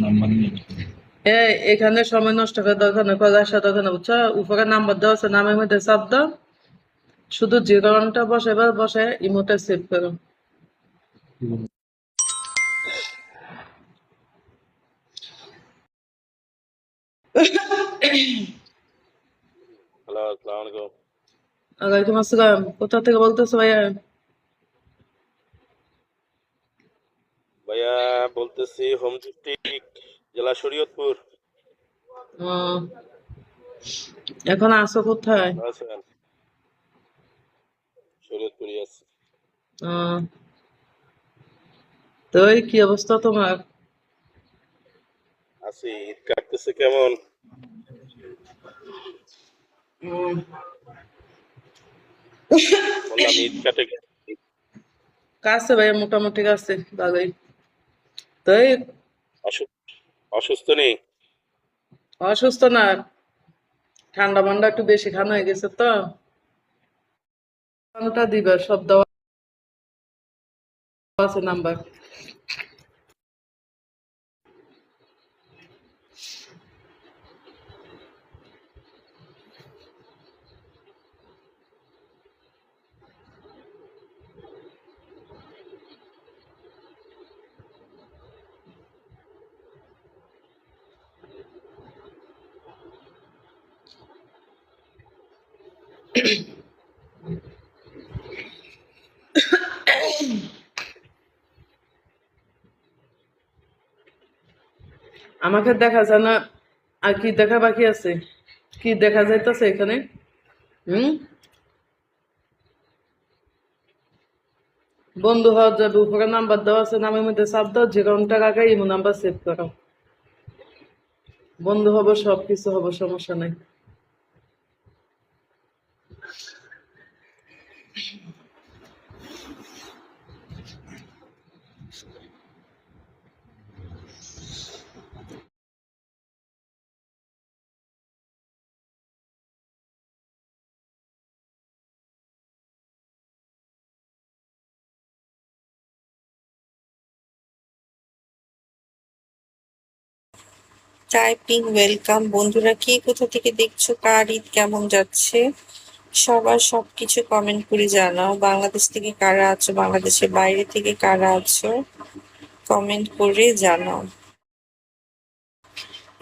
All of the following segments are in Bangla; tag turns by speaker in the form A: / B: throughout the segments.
A: নাম্বার নেই।
B: এখানে সময় নষ্ট করার দরকার নেই, করার আসার দরকার নেই, বুঝছো? উপরে নাম্বার দেওয়া আছে, নামের মধ্যে চাপ দাও, শুধু জিরোটা বসে ইমোতে সেভ করো।
C: হ্যালো, আসসালামু আলাইকুম।
B: ওয়ালাইকুম আসসালাম। কোথা থেকে বলতেছো ভাইয়া?
C: ভাইয়া বলতেছি হোম ডিস্ট্রিক্ট, জেলা শরীয়তপুর।
B: উম, এখন আসো কোথায়?
C: ভালো আছেন? শরীয়তপুরই আছে।
B: উম, তো এই কি অবস্থা তোমার?
C: আছি। ঈদ কাটতেছে কেমন? বললাম ঈদ কাটে কেমন?
B: কাছে ভাইয়া, মোটামুটি কাছে, ভালোই। তো এই
C: অসুস্থ অসুস্থ নেই?
B: অসুস্থ না, ঠান্ডা মান্ডা একটু বেশি খানো হয়ে গেছে তো। কোনটা দিবা? সব দেওয়া আছে নাম্বার। আমাকে দেখা যায় না, আর কি দেখা বাকি আছে? কি দেখা যাইতেছে এখানে? হুম, বন্ধু হওয়ার যাবে, উপরে নাম্বার দেওয়া আছে, নামের মধ্যে চাপ দাও, যে কোনটা আগে ইমো নাম্বার সেভ করো। বন্ধু হবো, সবকিছু হবো, সমস্যা নাই।
D: Typing welcome. বন্ধুরা, কে কোথা থেকে দেখছো, কার ঈদ কেমন যাচ্ছে? সবার সবকিছু কমেন্ট করে জানাও। বাংলাদেশ থেকে কারা আছো, বাংলাদেশের বাইরে থেকে কারা আছো, কমেন্ট করে জানাও।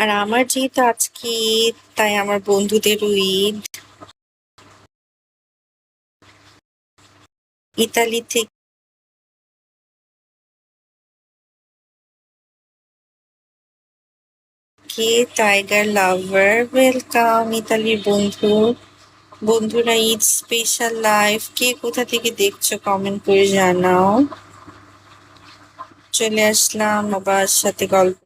D: আর আমার যেহেতু আজকে ঈদ, তাই আমার বন্ধুদেরও ঈদ। ইতালি থেকে টাইগার লাভার, ওয়েলকাম ইতালির বন্ধুরা। ঈদ স্পেশাল লাইভ কে কোথা থেকে দেখছো কমেন্ট করে জানাও। চলে আসলাম বাবার সাথে গল্প